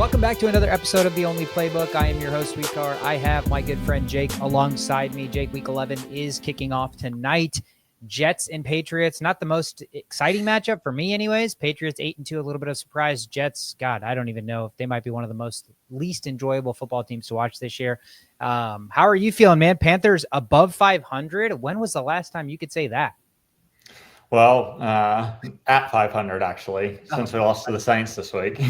Welcome back to another episode of The Only Playbook. I am your host, Weekar. I have my good friend Jake alongside me. Jake, Week 11 is kicking off tonight. Jets and Patriots, not the most exciting matchup for me anyways. Patriots 8-2, a little bit of surprise. Jets, God, I don't even know if they might be one of the most least enjoyable football teams to watch this year. How are you feeling, man? Panthers above 500. When was the last time you could say that? Well, at 500, actually, since we lost to the Saints this week.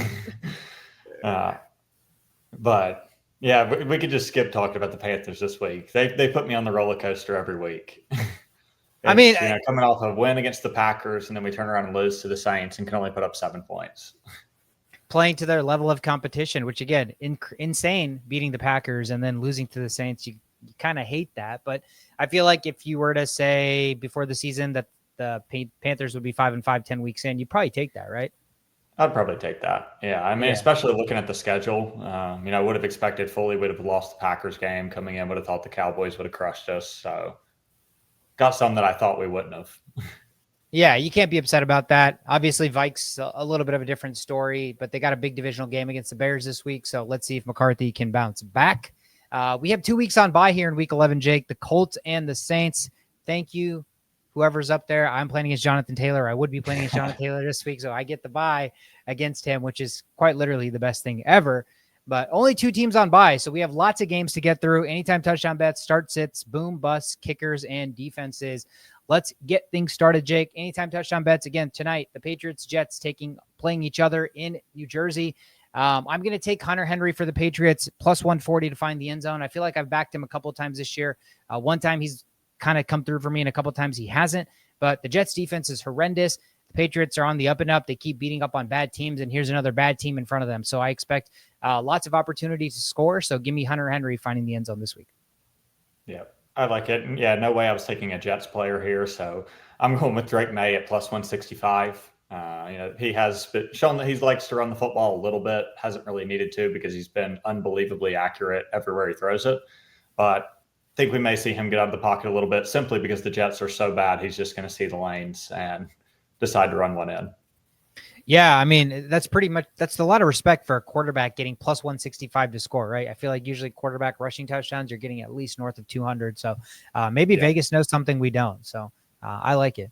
But yeah, we could just skip talking about the Panthers this week. They put me on the roller coaster every week. I mean, coming off a win against the Packers, and then we turn around and lose to the Saints and can only put up 7 points. Playing to their level of competition, which again, insane, beating the Packers and then losing to the Saints. You kind of hate that. But I feel like if you were to say before the season that the Panthers would be 5-5, 10 weeks in, you'd probably take that, right? I'd probably take that. Yeah. I mean, especially looking at the schedule, I would have expected fully would have lost the Packers game coming in, would have thought the Cowboys would have crushed us. So got some that I thought we wouldn't have. Yeah, you can't be upset about that. Obviously, Vikes, a little bit of a different story, but they got a big divisional game against the Bears this week. So let's see if McCarthy can bounce back. We have 2 weeks on bye here in week 11, Jake, the Colts and the Saints. Thank you. Whoever's up there, I'm playing against Jonathan Taylor. I would be playing against Jonathan Taylor this week, so I get the bye against him, which is quite literally the best thing ever. But only 2 teams on bye, so we have lots of games to get through. Anytime touchdown bets, start sits, boom, bust, kickers, and defenses. Let's get things started, Jake. Anytime touchdown bets, again, tonight, the Patriots, Jets playing each other in New Jersey. I'm going to take Hunter Henry for the Patriots, plus 140 to find the end zone. I feel like I've backed him a couple of times this year. One time he's kind of come through for me, and a couple of times he hasn't. But the Jets defense is horrendous. The Patriots are on the up and up. They keep beating up on bad teams, and here's another bad team in front of them. So I expect lots of opportunities to score. So give me Hunter Henry finding the end zone this week. Yeah, I like it. Yeah, no way I was taking a Jets player here. So I'm going with Drake May at plus 165. He has shown that he likes to run the football a little bit. Hasn't really needed to because he's been unbelievably accurate everywhere he throws it. But I think we may see him get out of the pocket a little bit simply because the Jets are so bad. He's just going to see the lanes and decide to run one in. Yeah, I mean, that's a lot of respect for a quarterback getting plus 165 to score, right? I feel like usually quarterback rushing touchdowns, you're getting at least north of 200. So maybe Vegas knows something we don't. So I like it.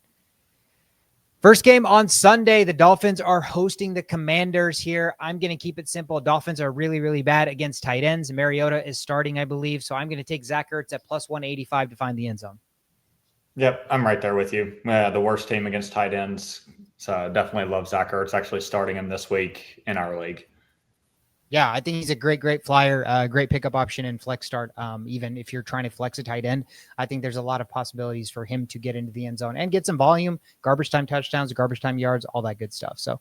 First game on Sunday, the Dolphins are hosting the Commanders here. I'm going to keep it simple. Dolphins are really, really bad against tight ends. Mariota is starting, I believe. So I'm going to take Zach Ertz at plus 185 to find the end zone. Yep, I'm right there with you. The worst team against tight ends. So definitely love Zach Ertz, actually starting him this week in our league. Yeah, I think he's a great flyer, great pickup option in flex start. Even if you're trying to flex a tight end, I think there's a lot of possibilities for him to get into the end zone and get some volume, garbage time touchdowns, garbage time yards, all that good stuff. So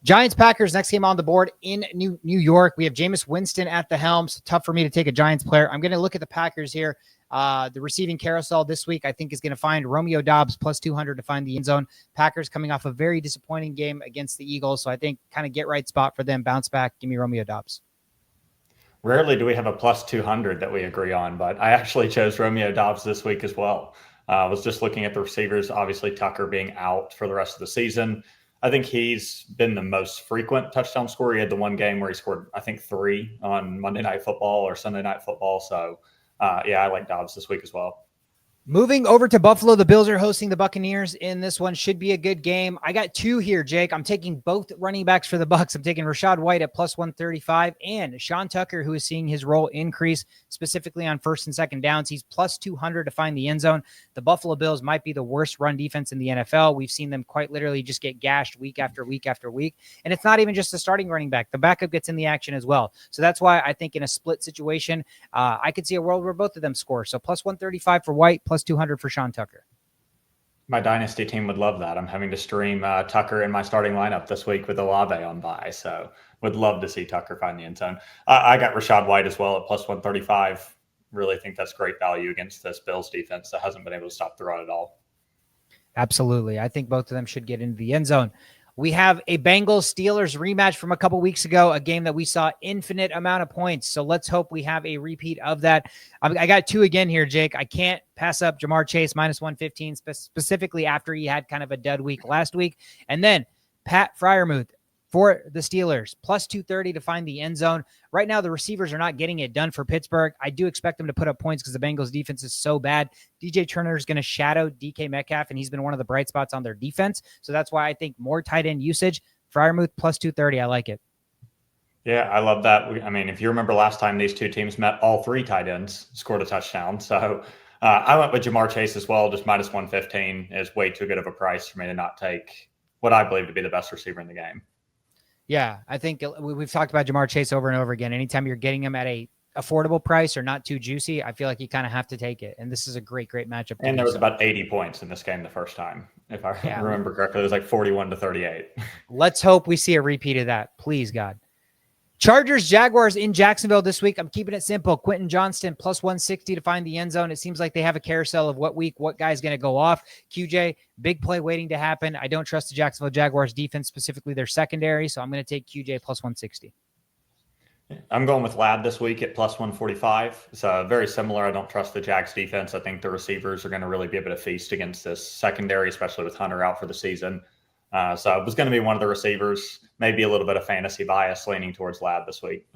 Giants Packers, next game on the board in New York. We have Jameis Winston at the helm. So tough for me to take a Giants player. I'm going to look at the Packers here. The receiving carousel this week, I think, is going to find Romeo Doubs plus 200 to find the end zone. Packers coming off a very disappointing game against the Eagles. So I think kind of get right spot for them. Bounce back. Give me Romeo Doubs. Rarely do we have a plus 200 that we agree on, but I actually chose Romeo Doubs this week as well. I was just looking at the receivers, obviously Tucker being out for the rest of the season. I think he's been the most frequent touchdown scorer. He had the one game where he scored, I think, 3 on Monday Night Football or Sunday Night Football. So I like Dobbs this week as well. Moving over to Buffalo, the Bills are hosting the Buccaneers in this one. Should be a good game. I got 2 here, Jake. I'm taking both running backs for the Bucs. I'm taking Rachaad White at plus 135 and Sean Tucker, who is seeing his role increase specifically on first and second downs. He's plus 200 to find the end zone. The Buffalo Bills might be the worst run defense in the NFL. We've seen them quite literally just get gashed week after week after week. And it's not even just the starting running back. The backup gets in the action as well. So that's why I think in a split situation, I could see a world where both of them score. So plus 135 for White, plus 200 for Sean Tucker. My dynasty team would love that. I'm having to stream Tucker in my starting lineup this week with Olave on bye, so would love to see Tucker find the end zone. I got Rachaad White as well at plus 135. Really think that's great value against this Bills defense that hasn't been able to stop the run at all. Absolutely. I think both of them should get into the end zone. We have a Bengals-Steelers rematch from a couple weeks ago, a game that we saw infinite amount of points. So let's hope we have a repeat of that. I got 2 again here, Jake. I can't pass up Jamar Chase minus 115, specifically after he had kind of a dud week last week. And then Pat Freiermuth, for the Steelers, plus 230 to find the end zone. Right now, the receivers are not getting it done for Pittsburgh. I do expect them to put up points because the Bengals defense is so bad. DJ Turner is going to shadow DK Metcalf, and he's been one of the bright spots on their defense. So that's why I think more tight end usage. Freiermuth plus 230. I like it. Yeah, I love that. I mean, if you remember last time these two teams met, all three tight ends scored a touchdown. So I went with Jamar Chase as well. Just minus 115 is way too good of a price for me to not take what I believe to be the best receiver in the game. Yeah, I think we've talked about Jamar Chase over and over again. Anytime you're getting him at a affordable price or not too juicy, I feel like you kind of have to take it. And this is a great matchup. And there was about 80 points in this game the first time. If I remember correctly, it was like 41-38. Let's hope we see a repeat of that. Please, God. Chargers, Jaguars in Jacksonville this week. I'm keeping it simple. Quentin Johnston plus 160 to find the end zone. It seems like they have a carousel of what guy's going to go off. QJ, big play waiting to happen. I don't trust the Jacksonville Jaguars defense, specifically their secondary, so I'm going to take QJ plus 160. I'm going with Ladd this week at plus 145. So very similar. I don't trust the Jags defense. I think the receivers are going to really be able to feast against this secondary, especially with Hunter out for the season. So it was going to be one of the receivers, maybe a little bit of fantasy bias leaning towards Ladd this week.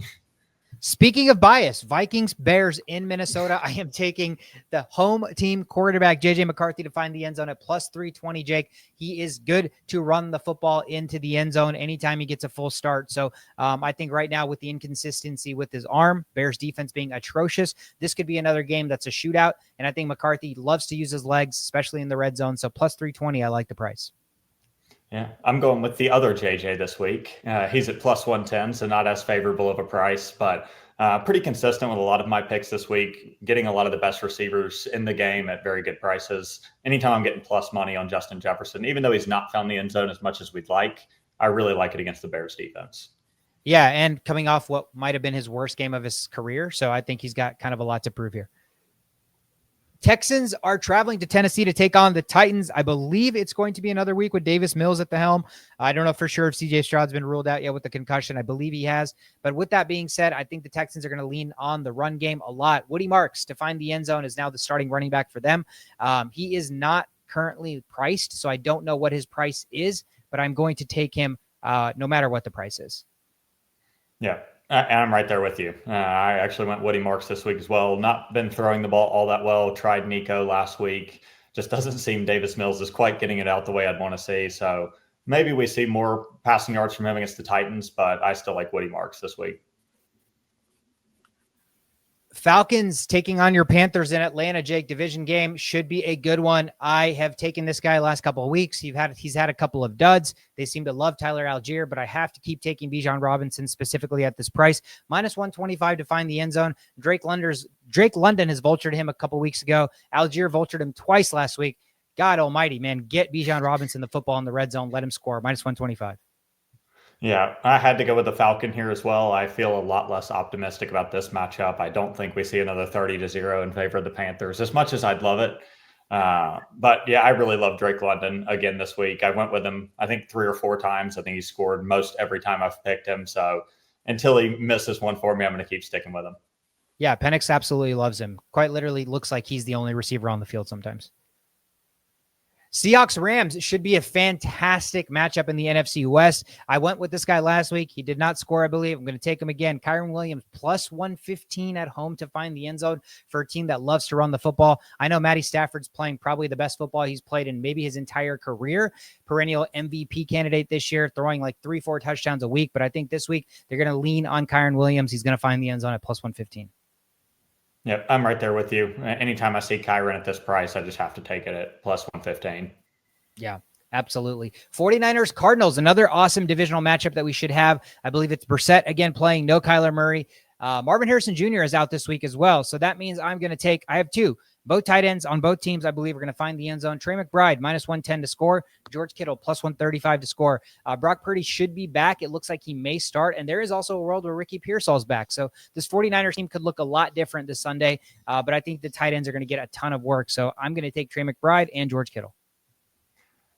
Speaking of bias, Vikings, Bears in Minnesota. I am taking the home team quarterback, JJ McCarthy, to find the end zone at plus 320, Jake. He is good to run the football into the end zone anytime he gets a full start. So I think right now with the inconsistency with his arm, Bears defense being atrocious, this could be another game that's a shootout. And I think McCarthy loves to use his legs, especially in the red zone. So plus 320, I like the price. Yeah, I'm going with the other JJ this week. He's at plus 110, so not as favorable of a price, but pretty consistent with a lot of my picks this week, getting a lot of the best receivers in the game at very good prices. Anytime I'm getting plus money on Justin Jefferson, even though he's not found the end zone as much as we'd like, I really like it against the Bears defense. Yeah, and coming off what might have been his worst game of his career, so I think he's got kind of a lot to prove here. Texans are traveling to Tennessee to take on the Titans. I believe it's going to be another week with Davis Mills at the helm. I don't know for sure if CJ Stroud's been ruled out yet with the concussion. I believe he has. But with that being said, I think the Texans are going to lean on the run game a lot. Woody Marks to find the end zone is now the starting running back for them. He is not currently priced, so I don't know what his price is, but I'm going to take him no matter what the price is. Yeah. And I'm right there with you. I actually went Woody Marks this week as well. Not been throwing the ball all that well. Tried Nico last week. Just doesn't seem Davis Mills is quite getting it out the way I'd want to see. So maybe we see more passing yards from him against the Titans, but I still like Woody Marks this week. Falcons taking on your Panthers in Atlanta, Jake. Division game should be a good one. I have taken this guy last couple of weeks. He's had a couple of duds. They seem to love Tyler Algier, but I have to keep taking Bijan Robinson specifically at this price. Minus 125 to find the end zone. Drake London has vultured him a couple weeks ago. Algier vultured him twice last week. God almighty, man. Get Bijan Robinson the football in the red zone. Let him score. Minus 125. Yeah, I had to go with the Falcon here as well. I feel a lot less optimistic about this matchup. I don't think we see another 30-0 in favor of the Panthers, as much as I'd love it. But yeah, I really love Drake London again this week. I went with him, I think 3 or 4 times. I think he scored most every time I've picked him. So until he misses one for me, I'm going to keep sticking with him. Yeah, Penix absolutely loves him. Quite literally looks like he's the only receiver on the field sometimes. Seahawks Rams should be a fantastic matchup in the NFC West. I went with this guy last week. He did not score, I believe. I'm going to take him again. Kyren Williams plus 115 at home to find the end zone for a team that loves to run the football. I know Matty Stafford's playing probably the best football he's played in maybe his entire career. Perennial MVP candidate this year, throwing like 3-4 touchdowns a week. But I think this week they're going to lean on Kyren Williams. He's going to find the end zone at plus 115. Yep, I'm right there with you. Anytime I see Kyren at this price, I just have to take it at plus 115. Yeah, absolutely. 49ers, Cardinals, another awesome divisional matchup that we should have. I believe it's Brissett again playing, no Kyler Murray. Marvin Harrison Jr. is out this week as well. So that means I have 2. Both tight ends on both teams, I believe, are going to find the end zone. Trey McBride, minus 110 to score. George Kittle, plus 135 to score. Brock Purdy should be back. It looks like he may start. And there is also a world where Ricky Pearsall's back. So this 49ers team could look a lot different this Sunday. But I think the tight ends are going to get a ton of work. So I'm going to take Trey McBride and George Kittle.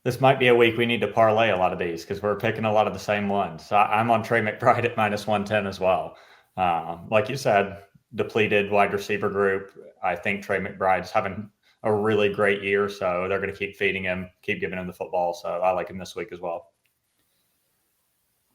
This might be a week we need to parlay a lot of these because we're picking a lot of the same ones. So I'm on Trey McBride at minus 110 as well. Like you said, depleted wide receiver group. I think Trey McBride's having a really great year, so they're going to keep feeding him, keep giving him the football. So I like him this week as well.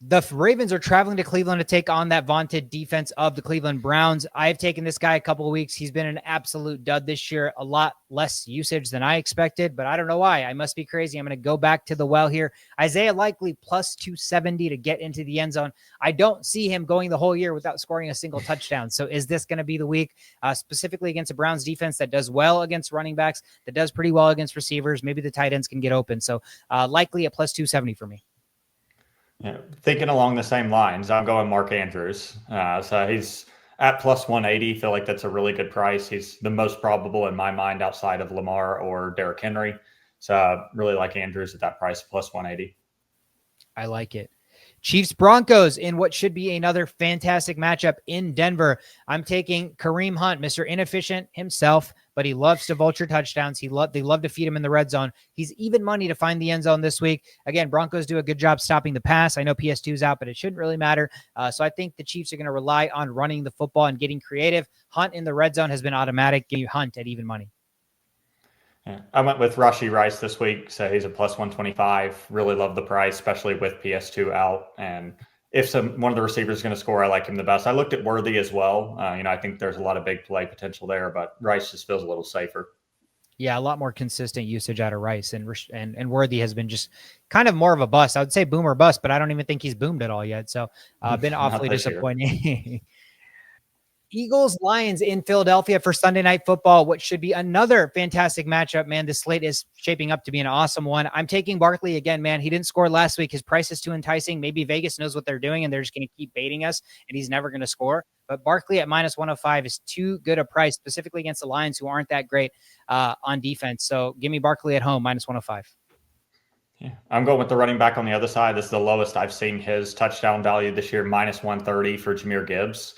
The Ravens are traveling to Cleveland to take on that vaunted defense of the Cleveland Browns. I've taken this guy a couple of weeks. He's been an absolute dud this year, a lot less usage than I expected, but I don't know why. I must be crazy. I'm going to go back to the well here. Isaiah Likely plus 270 to get into the end zone. I don't see him going the whole year without scoring a single touchdown. So is this going to be the week, specifically against a Browns defense that does well against running backs, that does pretty well against receivers? Maybe the tight ends can get open. So Likely at plus 270 for me. Yeah, thinking along the same lines, I'm going Mark Andrews. So he's at plus 180. Feel like that's a really good price. He's the most probable in my mind outside of Lamar or Derrick Henry. So I really like Andrews at that price, plus 180. I like it. Chiefs Broncos in what should be another fantastic matchup in Denver. I'm taking Kareem Hunt, Mr. Inefficient himself, but he loves to vulture touchdowns. They love to feed him in the red zone. He's even money to find the end zone this week. Again, Broncos do a good job stopping the pass. I know PS2's out, but it shouldn't really matter. So I think the Chiefs are going to rely on running the football and getting creative. Hunt in the red zone has been automatic. Give you Hunt at even money. Yeah, I went with Rashee Rice this week, so he's a plus 125. Really love the price, especially with PS2 out. And if one of the receivers is going to score, I like him the best. I looked at Worthy as well. I think there's a lot of big play potential there, but Rice just feels a little safer. Yeah, a lot more consistent usage out of Rice, and Worthy has been just kind of more of a bust. I would say boom or bust, but I don't even think he's boomed at all yet. So been awfully disappointing. Eagles Lions in Philadelphia for Sunday Night Football, what should be another fantastic matchup, man. This slate is shaping up to be an awesome one. I'm taking Barkley again, man. He didn't score last week. His price is too enticing. Maybe Vegas knows what they're doing and they're just going to keep baiting us and he's never going to score. But Barkley at minus 105 is too good a price, specifically against the Lions who aren't that great on defense. So give me Barkley at home, minus 105. Yeah, I'm going with the running back on the other side. This is the lowest I've seen his touchdown value this year, minus 130 for Jahmyr Gibbs.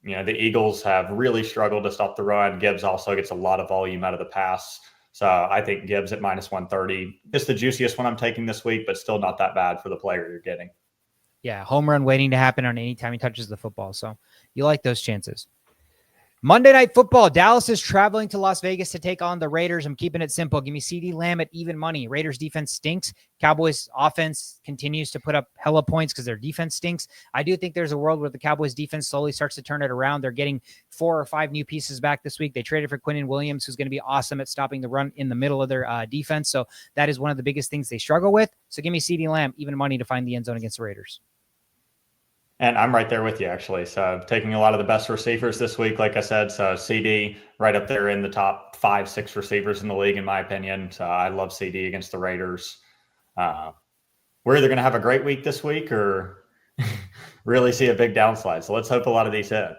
The Eagles have really struggled to stop the run. Gibbs also gets a lot of volume out of the pass. So I think Gibbs at minus 130 is the juiciest one I'm taking this week, but still not that bad for the player you're getting. Yeah, home run waiting to happen on any time he touches the football. So you like those chances. Monday Night Football. Dallas is traveling to Las Vegas to take on the Raiders. I'm keeping it simple. Give me CeeDee Lamb at even money. Raiders defense stinks. Cowboys offense continues to put up hella points because their defense stinks. I do think there's a world where the Cowboys defense slowly starts to turn it around. They're getting 4 or 5 new pieces back this week. They traded for Quinnen Williams, who's going to be awesome at stopping the run in the middle of their defense. So that is one of the biggest things they struggle with. So give me CeeDee Lamb, even money to find the end zone against the Raiders. And I'm right there with you, actually. So taking a lot of the best receivers this week, like I said. So CD right up there in the top 5-6 receivers in the league, in my opinion. So I love CD against the Raiders. We're either going to have a great week this week or really see a big downslide. So let's hope a lot of these hit.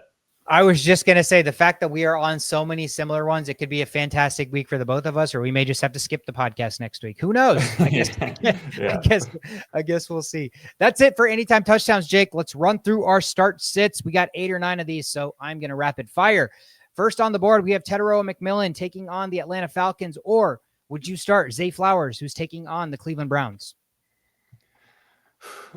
I was just going to say the fact that we are on so many similar ones, it could be a fantastic week for the both of us, or we may just have to skip the podcast next week. Who knows? I guess we'll see. That's it for Anytime Touchdowns, Jake. Let's run through our start sits. We got 8 or 9 of these, so I'm going to rapid fire. First on the board, we have Tetairoa McMillan taking on the Atlanta Falcons, or would you start Zay Flowers, who's taking on the Cleveland Browns?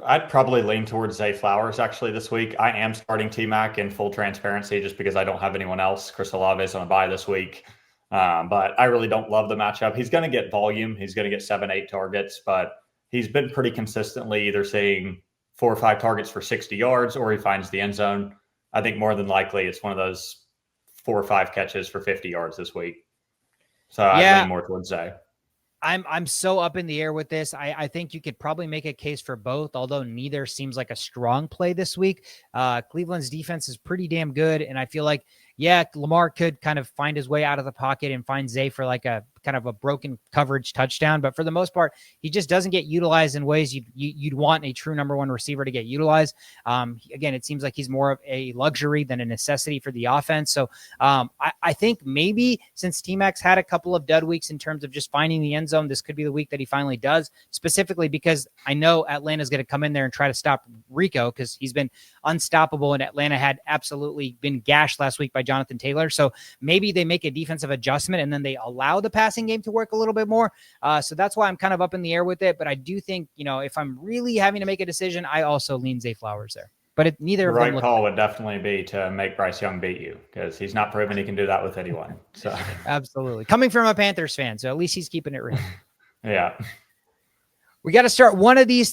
I'd probably lean towards Zay Flowers actually this week. I am starting T-Mac in full transparency just because I don't have anyone else. Chris Olave is on a bye this week. But I really don't love the matchup. He's going to get volume. He's going to get 7-8 targets, but he's been pretty consistently either seeing 4 or 5 targets for 60 yards or he finds the end zone. I think more than likely it's one of those 4 or 5 catches for 50 yards this week. So I lean more towards Zay. I'm so up in the air with this. I think you could probably make a case for both, although neither seems like a strong play this week. Cleveland's defense is pretty damn good, and I feel like, Lamar could kind of find his way out of the pocket and find Zay for like a kind of a broken coverage touchdown. But for the most part, he just doesn't get utilized in ways you'd want a true number one receiver to get utilized. Again, it seems like he's more of a luxury than a necessity for the offense. So I think maybe since T-Max had a couple of dud weeks in terms of just finding the end zone, this could be the week that he finally does, specifically because I know Atlanta's going to come in there and try to stop Rico because he's been unstoppable, and Atlanta had absolutely been gashed last week by Jonathan Taylor. So maybe they make a defensive adjustment and then they allow the passing game to work a little bit more. So that's why I'm kind of up in the air with it. But I do think, if I'm really having to make a decision, I also lean Zay Flowers there. But neither of them. The right call would definitely be to make Bryce Young beat you because he's not proven he can do that with anyone. So absolutely. Coming from a Panthers fan, so at least he's keeping it real. Yeah. We got to start one of these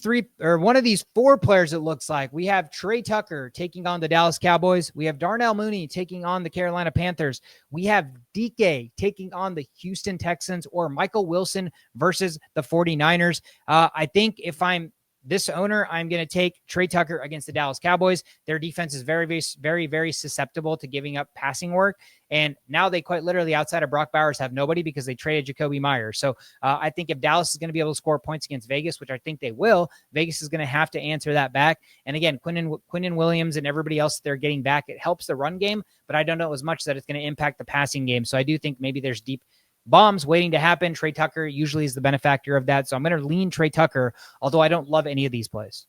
four players. It looks like we have Trey Tucker taking on the Dallas Cowboys. We have Darnell Mooney taking on the Carolina Panthers. We have DK taking on the Houston Texans, or Michael Wilson versus the 49ers. I think if I'm this owner, I'm going to take Trey Tucker against the Dallas Cowboys. Their defense is very, very, very, very susceptible to giving up passing work. And now they quite literally, outside of Brock Bowers, have nobody because they traded Jacoby Myers. So I think if Dallas is going to be able to score points against Vegas, which I think they will, Vegas is going to have to answer that back. And again, Quinnen Williams and everybody else they're getting back, it helps the run game, but I don't know as much that it's going to impact the passing game. So I do think maybe there's deep bombs waiting to happen. Trey Tucker usually is the benefactor of that. So I'm going to lean Trey Tucker, although I don't love any of these plays.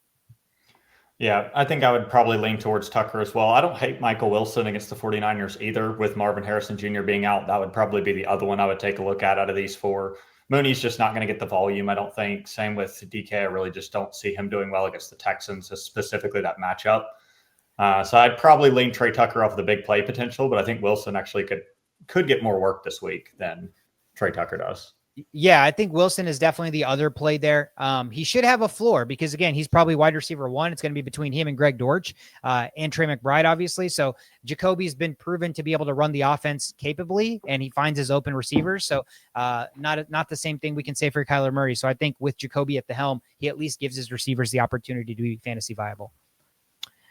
Yeah, I think I would probably lean towards Tucker as well. I don't hate Michael Wilson against the 49ers either, with Marvin Harrison Jr. being out. That would probably be the other one I would take a look at out of these four. Mooney's just not going to get the volume, I don't think. Same with DK. I really just don't see him doing well against the Texans, specifically that matchup. So I'd probably lean Trey Tucker off the big play potential, but I think Wilson actually could get more work this week than Trey Tucker does. Yeah, I think Wilson is definitely the other play there. He should have a floor because, again, he's probably wide receiver one. It's going to be between him and Greg Dortch and Trey McBride, obviously. So Jacoby's been proven to be able to run the offense capably, and he finds his open receivers. So not the same thing we can say for Kyler Murray. So I think with Jacoby at the helm, he at least gives his receivers the opportunity to be fantasy viable.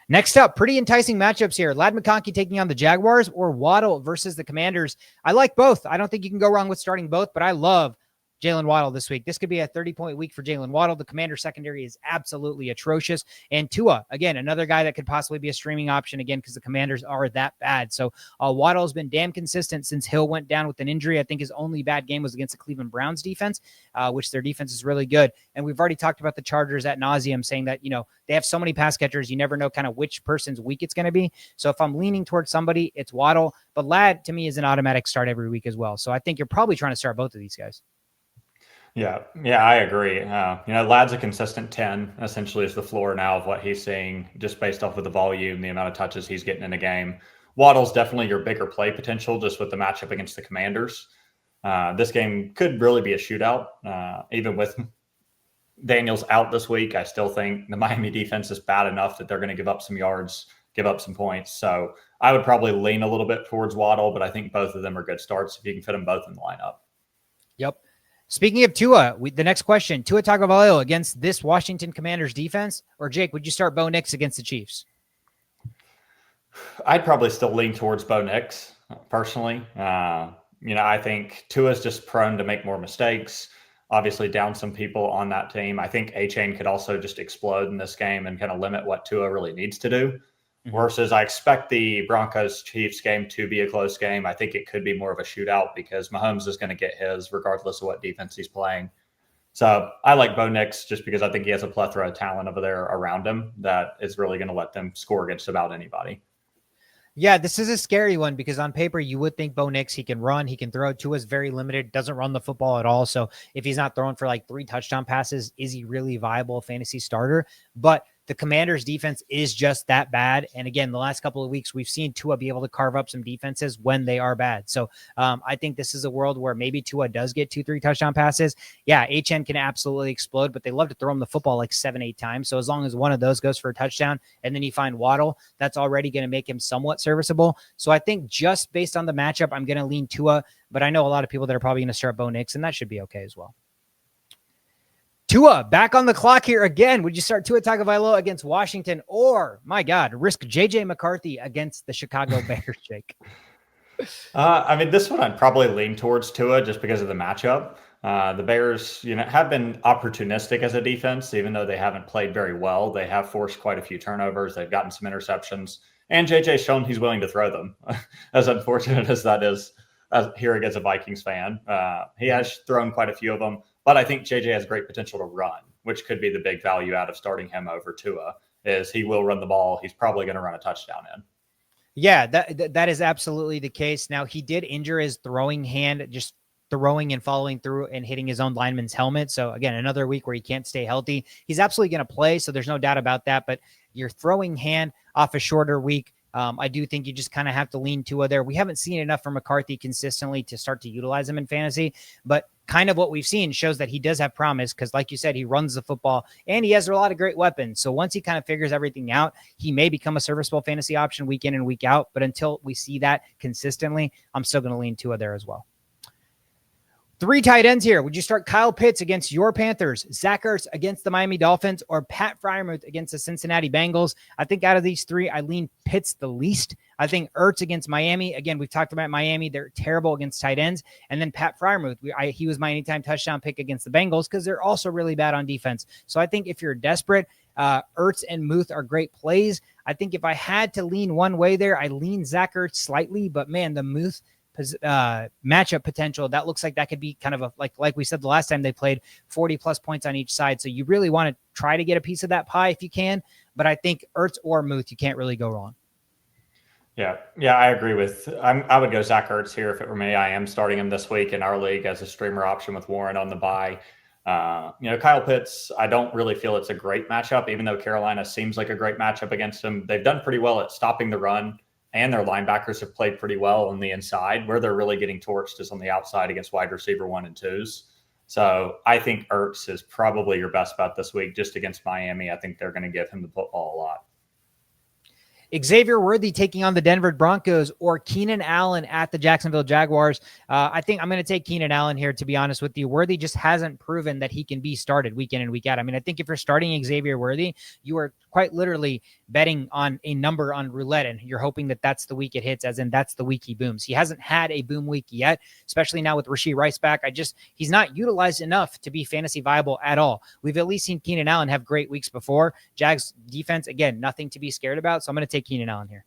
Next up, pretty enticing matchups here. Ladd McConkey taking on the Jaguars, or Waddle versus the Commanders. I like both. I don't think you can go wrong with starting both, but I love Jalen Waddle this week. This could be a 30-point week for Jalen Waddle. The Commander secondary is absolutely atrocious. And Tua, again, another guy that could possibly be a streaming option again because the Commanders are that bad. So Waddle has been damn consistent since Hill went down with an injury. I think his only bad game was against the Cleveland Browns defense, which their defense is really good. And we've already talked about the Chargers ad nauseum, saying that, they have so many pass catchers, you never know kind of which person's week it's going to be. So if I'm leaning towards somebody, it's Waddle. But Ladd, to me, is an automatic start every week as well. So I think you're probably trying to start both of these guys. Yeah, I agree. Ladd's a consistent 10, essentially is the floor now of what he's seeing, just based off of the volume, the amount of touches he's getting in a game. Waddle's definitely your bigger play potential just with the matchup against the Commanders. This game could really be a shootout. Even with Daniels out this week, I still think the Miami defense is bad enough that they're going to give up some yards, give up some points. So I would probably lean a little bit towards Waddle, but I think both of them are good starts if you can fit them both in the lineup. Yep. Speaking of Tua, the next question, Tua Tagovailoa against this Washington Commanders defense, or Jake, would you start Bo Nix against the Chiefs? I'd probably still lean towards Bo Nix, personally. I think Tua's just prone to make more mistakes, obviously down some people on that team. I think A-Chain could also just explode in this game and kind of limit what Tua really needs to do. Versus I expect the Broncos-Chiefs game to be a close game. I think it could be more of a shootout because Mahomes is going to get his regardless of what defense he's playing. So I like Bo Nix just because I think he has a plethora of talent over there around him that is really going to let them score against about anybody. Yeah, this is a scary one because on paper, you would think Bo Nix, he can run, he can throw. Tua's very limited, doesn't run the football at all. So if he's not throwing for like 3 touchdown passes, is he really a viable fantasy starter? But the Commanders defense is just that bad. And again, the last couple of weeks, we've seen Tua be able to carve up some defenses when they are bad. So I think this is a world where maybe Tua does get 2-3 touchdown passes. Yeah, HN can absolutely explode, but they love to throw him the football like 7-8 times. So as long as one of those goes for a touchdown and then you find Waddle, that's already going to make him somewhat serviceable. So I think just based on the matchup, I'm going to lean Tua, but I know a lot of people that are probably going to start Bo Nix, and that should be okay as well. Tua back on the clock here again. Would you start Tua Tagovailoa against Washington, or, my God, risk JJ McCarthy against the Chicago Bears, Jake? This one I'd probably lean towards Tua just because of the matchup. The Bears, have been opportunistic as a defense, even though they haven't played very well. They have forced quite a few turnovers. They've gotten some interceptions, and JJ's shown he's willing to throw them. As unfortunate as that is, hearing as a Vikings fan, he has thrown quite a few of them. But I think JJ has great potential to run, which could be the big value out of starting him over Tua, is he will run the ball. He's probably going to run a touchdown in. Yeah, that is absolutely the case. Now, he did injure his throwing hand, just throwing and following through and hitting his own lineman's helmet. So again, another week where he can't stay healthy. He's absolutely going to play, so there's no doubt about that. But your throwing hand off a shorter week, I do think you just kind of have to lean Tua there. We haven't seen enough from McCarthy consistently to start to utilize him in fantasy, but kind of what we've seen shows that he does have promise because, like you said, he runs the football and he has a lot of great weapons. So once he kind of figures everything out, he may become a serviceable fantasy option week in and week out. But until we see that consistently, I'm still going to lean Tua there as well. 3 tight ends here. Would you start Kyle Pitts against your Panthers, Zach Ertz against the Miami Dolphins, or Pat Freiermuth against the Cincinnati Bengals? I think out of these 3, I lean Pitts the least. I think Ertz against Miami. Again, we've talked about Miami. They're terrible against tight ends. And then Pat Freiermuth. He was my anytime touchdown pick against the Bengals because they're also really bad on defense. So I think if you're desperate, Ertz and Muth are great plays. I think if I had to lean one way there, I lean Zach Ertz slightly. But man, the Muth matchup potential, that looks like that could be kind of a like we said the last time they played, 40 plus points on each side. So you really want to try to get a piece of that pie if you can. But I think Ertz or Muth, you can't really go wrong. Yeah, I agree with. I would go Zach Ertz here if it were me. I am starting him this week in our league as a streamer option with Warren on the bye. Kyle Pitts, I don't really feel it's a great matchup, even though Carolina seems like a great matchup against him. They've done pretty well at stopping the run, and their linebackers have played pretty well on the inside. Where they're really getting torched is on the outside against wide receiver 1 and 2s. So I think Ertz is probably your best bet this week just against Miami. I think they're going to give him the football a lot. Xavier Worthy taking on the Denver Broncos or Keenan Allen at the Jacksonville Jaguars. I think I'm going to take Keenan Allen here, to be honest with you. Worthy just hasn't proven that he can be started week in and week out. I mean, I think if you're starting Xavier Worthy, you are quite literally betting on a number on roulette, and you're hoping that that's the week it hits, as in that's the week he booms. He hasn't had a boom week yet, especially now with Rashee Rice back. He's not utilized enough to be fantasy viable at all. We've at least seen Keenan Allen have great weeks before. Jags defense, again, nothing to be scared about. So I'm going to take Keenan Allen here.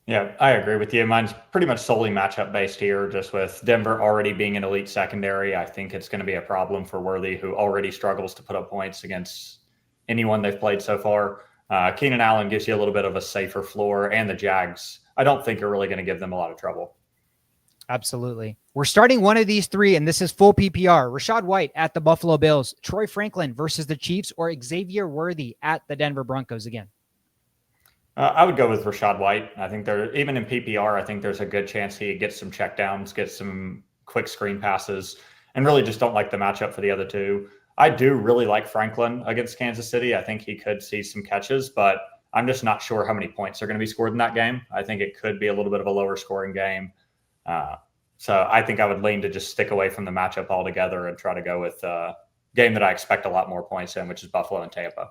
Yeah, I agree with you. Mine's pretty much solely matchup based here, just with Denver already being an elite secondary. I think it's going to be a problem for Worthy, who already struggles to put up points against anyone they've played so far. Keenan Allen gives you a little bit of a safer floor, and the Jags, I don't think, are really going to give them a lot of trouble. Absolutely. We're starting one of these 3, and this is full PPR. Rachaad White at the Buffalo Bills, Troy Franklin versus the Chiefs, or Xavier Worthy at the Denver Broncos again. I would go with Rachaad White. I think even in PPR, I think there's a good chance he gets some checkdowns, gets some quick screen passes, and really just don't like the matchup for the other 2. I do really like Franklin against Kansas City. I think he could see some catches, but I'm just not sure how many points are going to be scored in that game. I think it could be a little bit of a lower scoring game. So I think I would lean to just stick away from the matchup altogether and try to go with a game that I expect a lot more points in, which is Buffalo and Tampa.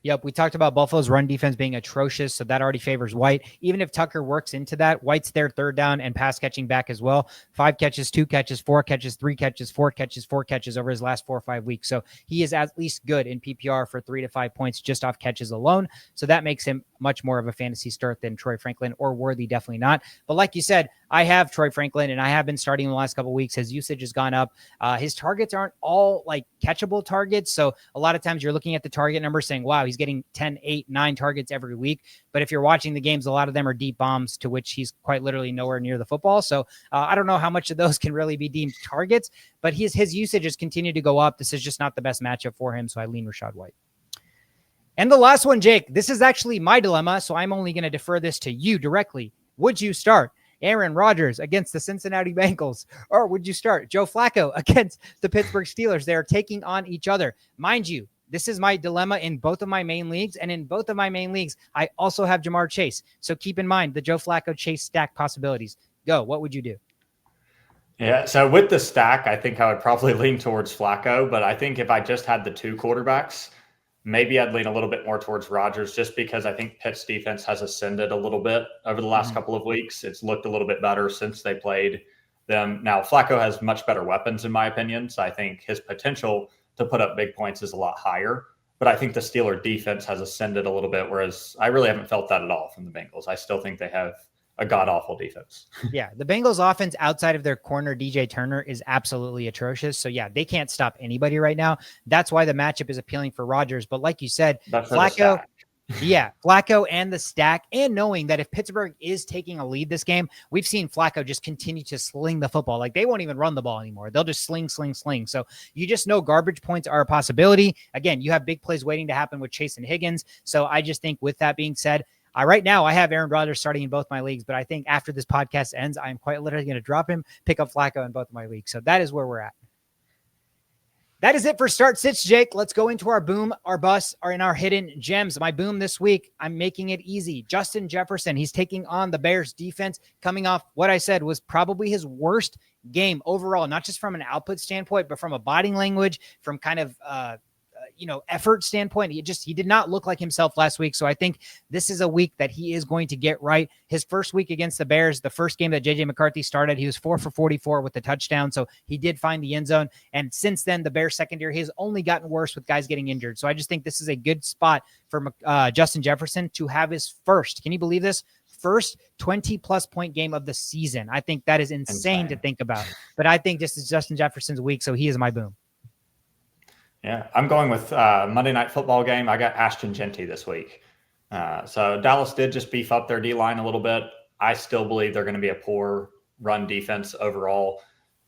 Yep, we talked about Buffalo's run defense being atrocious, so that already favors White. Even if Tucker works into that, White's their third down and pass catching back as well. 5 catches, 2 catches, 4 catches, 3 catches, 4 catches, 4 catches over his last 4 or 5 weeks. So he is at least good in PPR for 3 to 5 points just off catches alone. So that makes him much more of a fantasy start than Troy Franklin or Worthy, definitely not. But like you said, I have Troy Franklin, and I have been starting in the last couple of weeks. His usage has gone up. His targets aren't all like catchable targets. So a lot of times you're looking at the target number saying, wow, he's getting 10, 8, 9 targets every week. But if you're watching the games, a lot of them are deep bombs to which he's quite literally nowhere near the football. So I don't know how much of those can really be deemed targets, but his usage has continued to go up. This is just not the best matchup for him. So I lean Rachaad White. And the last one, Jake, this is actually my dilemma. So I'm only going to defer this to you directly. Would you start Aaron Rodgers against the Cincinnati Bengals, or would you start Joe Flacco against the Pittsburgh Steelers? They're taking on each other. Mind you, this is my dilemma in both of my main leagues, and in both of my main leagues, I also have Jamar Chase. So keep in mind the Joe Flacco Chase stack possibilities. Go. What would you do? Yeah, so with the stack, I think I would probably lean towards Flacco, but I think if I just had the 2 quarterbacks, maybe I'd lean a little bit more towards Rodgers, just because I think Pitt's defense has ascended a little bit over the last couple of weeks. It's looked a little bit better since they played them. Now, Flacco has much better weapons, in my opinion, so I think his potential to put up big points is a lot higher. But I think the Steeler defense has ascended a little bit, whereas I really haven't felt that at all from the Bengals. I still think they have a god-awful defense. Yeah, the Bengals offense outside of their corner, DJ Turner, is absolutely atrocious. So yeah, they can't stop anybody right now. That's why the matchup is appealing for Rodgers. But like you said, Flacco, Flacco and the stack, and knowing that if Pittsburgh is taking a lead this game, we've seen Flacco just continue to sling the football. Like they won't even run the ball anymore. They'll just sling. So you just know garbage points are a possibility. Again, you have big plays waiting to happen with Chase and Higgins. So I just think with that being said, right now, I have Aaron Rodgers starting in both my leagues, but I think after this podcast ends, I'm quite literally going to drop him, pick up Flacco in both of my leagues. So that is where we're at. That is it for Start Sits, Jake. Let's go into our boom, our bust, and our hidden gems. My boom this week, I'm making it easy. Justin Jefferson, he's taking on the Bears defense, coming off what I said was probably his worst game overall, not just from an output standpoint, but from a body language, from kind of effort standpoint. He did not look like himself last week. So I think this is a week that he is going to get right. His first week against the Bears, the first game that JJ McCarthy started, he was 4 for 44 with the touchdown. So he did find the end zone. And since then, the Bears secondary has only gotten worse with guys getting injured. So I just think this is a good spot for Justin Jefferson to have his first, can you believe this? First 20-plus point game of the season. I think that is insane to think about. But I think this is Justin Jefferson's week, so he is my boom. Yeah, I'm going with Monday Night Football game. I got Ashton Genty this week. So Dallas did just beef up their D-line a little bit. I still believe they're going to be a poor run defense overall.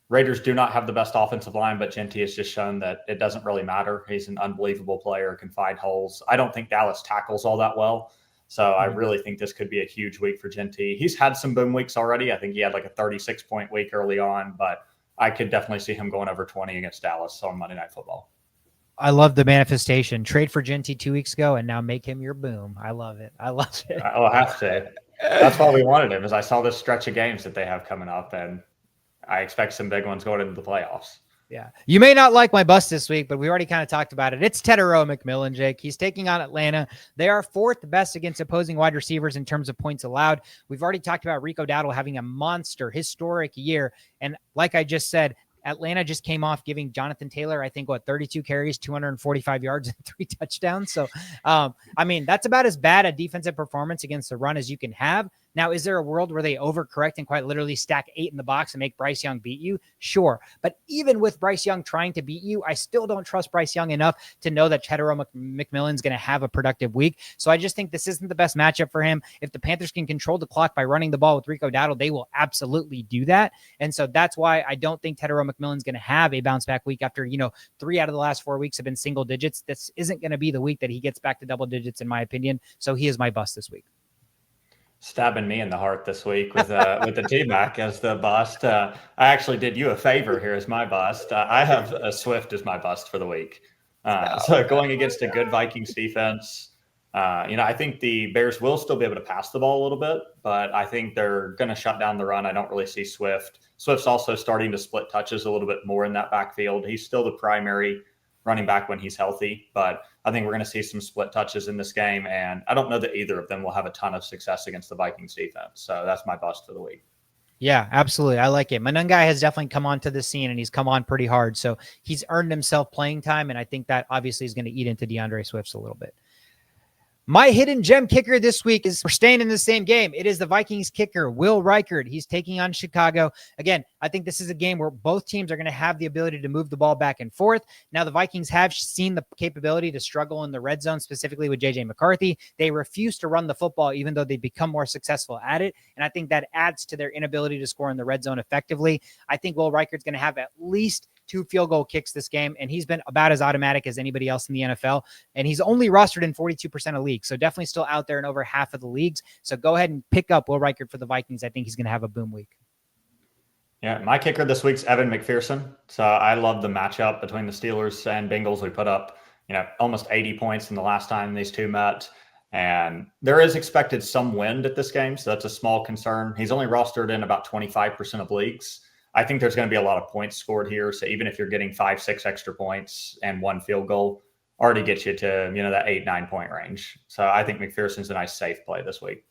Raiders do not have the best offensive line, but Genty has just shown that it doesn't really matter. He's an unbelievable player, can find holes. I don't think Dallas tackles all that well. So I really think this could be a huge week for Genty. He's had some boom weeks already. I think he had like a 36-point week early on, but I could definitely see him going over 20 against Dallas on Monday Night Football. I love the manifestation. Trade for Genty 2 weeks ago, and now make him your boom. I love it. I'll have to. That's why we wanted him, is I saw this stretch of games that they have coming up, and I expect some big ones going into the playoffs. Yeah. You may not like my bust this week, but we already kind of talked about it. It's Tedero McMillan, Jake. He's taking on Atlanta. They are 4th best against opposing wide receivers in terms of points allowed. We've already talked about Rico Dowdle having a monster, historic year. And like I just said, Atlanta just came off giving Jonathan Taylor, I think, 32 carries, 245 yards, and 3 touchdowns. So, that's about as bad a defensive performance against the run as you can have. Now, is there a world where they overcorrect and quite literally stack 8 in the box and make Bryce Young beat you? Sure. But even with Bryce Young trying to beat you, I still don't trust Bryce Young enough to know that Tedero McMillan's going to have a productive week. So I just think this isn't the best matchup for him. If the Panthers can control the clock by running the ball with Rico Dowdle, they will absolutely do that. And so that's why I don't think Tedero McMillan's going to have a bounce back week after, 3 out of the last 4 weeks have been single digits. This isn't going to be the week that he gets back to double digits, in my opinion. So he is my bust this week. Stabbing me in the heart this week with the T-Mac as the bust. I actually did you a favor here as my bust. I have a Swift as my bust for the week. So going against a good Vikings defense, I think the Bears will still be able to pass the ball a little bit, but I think they're going to shut down the run. I don't really see Swift. Swift's also starting to split touches a little bit more in that backfield. He's still the primary running back when he's healthy, but I think we're going to see some split touches in this game, and I don't know that either of them will have a ton of success against the Vikings defense. So that's my bust for the week. Yeah, absolutely. I like it. Manungai has definitely come onto the scene, and he's come on pretty hard. So he's earned himself playing time, and I think that obviously is going to eat into DeAndre Swift's a little bit. My hidden gem kicker this week is, we're staying in the same game. It is the Vikings kicker, Will Reichard. He's taking on Chicago. Again, I think this is a game where both teams are going to have the ability to move the ball back and forth. Now, the Vikings have seen the capability to struggle in the red zone, specifically with JJ McCarthy. They refuse to run the football, even though they become more successful at it. And I think that adds to their inability to score in the red zone effectively. I think Will Reichard's going to have at least 2 field goal kicks this game, and he's been about as automatic as anybody else in the NFL. And he's only rostered in 42% of leagues, so definitely still out there in over half of the leagues. So go ahead and pick up Will Reichard for the Vikings. I think he's going to have a boom week. Yeah, my kicker this week's Evan McPherson. So I love the matchup between the Steelers and Bengals. We put up, almost 80 points in the last time these two met. And there is expected some wind at this game, so that's a small concern. He's only rostered in about 25% of leagues. I think there's going to be a lot of points scored here. So even if you're getting 5-6 extra points and 1 field goal, already gets you to, that 8-9 point range. So I think McPherson's a nice safe play this week.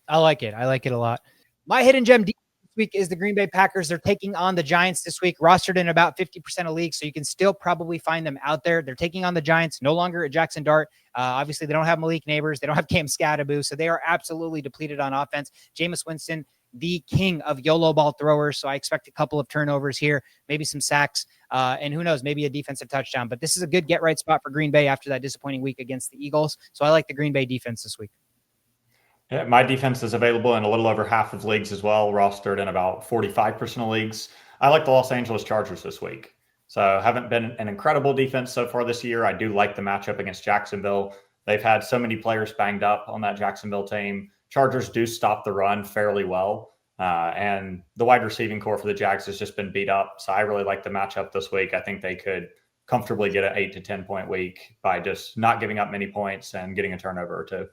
I like it. I like it a lot. My hidden gem this week is the Green Bay Packers. They're taking on the Giants this week, rostered in about 50% of leagues. So you can still probably find them out there. They're taking on the Giants, no longer at Jackson Dart. Obviously they don't have Malik Neighbors. They don't have Cam Scadaboo. So they are absolutely depleted on offense. Jameis Winston, the king of YOLO ball throwers. So I expect a couple of turnovers here, maybe some sacks, and who knows, maybe a defensive touchdown. But this is a good get-right spot for Green Bay after that disappointing week against the Eagles. So I like the Green Bay defense this week. Yeah, my defense is available in a little over half of leagues as well, rostered in about 45% of leagues. I like the Los Angeles Chargers this week. So haven't been an incredible defense so far this year. I do like the matchup against Jacksonville. They've had so many players banged up on that Jacksonville team. Chargers do stop the run fairly well. And the wide receiving core for the Jags has just been beat up. So I really like the matchup this week. I think they could comfortably get an 8 to 10 point week by just not giving up many points and getting a turnover or two.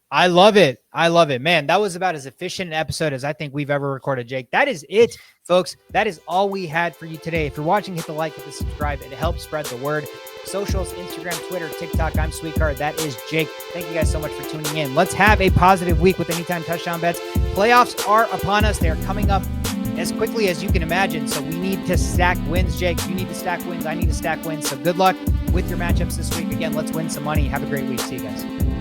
I love it. I love it, man. That was about as efficient an episode as I think we've ever recorded, Jake. That is it, folks. That is all we had for you today. If you're watching, hit the like, hit the subscribe. It helps spread the word. Socials, Instagram, Twitter, TikTok. I'm Sweetcard. That is Jake. Thank you guys so much for tuning in. Let's have a positive week with Anytime Touchdown Bets. Playoffs are upon us. They are coming up as quickly as you can imagine. So we need to stack wins, Jake. You need to stack wins. I need to stack wins. So good luck with your matchups this week. Again, let's win some money. Have a great week. See you guys.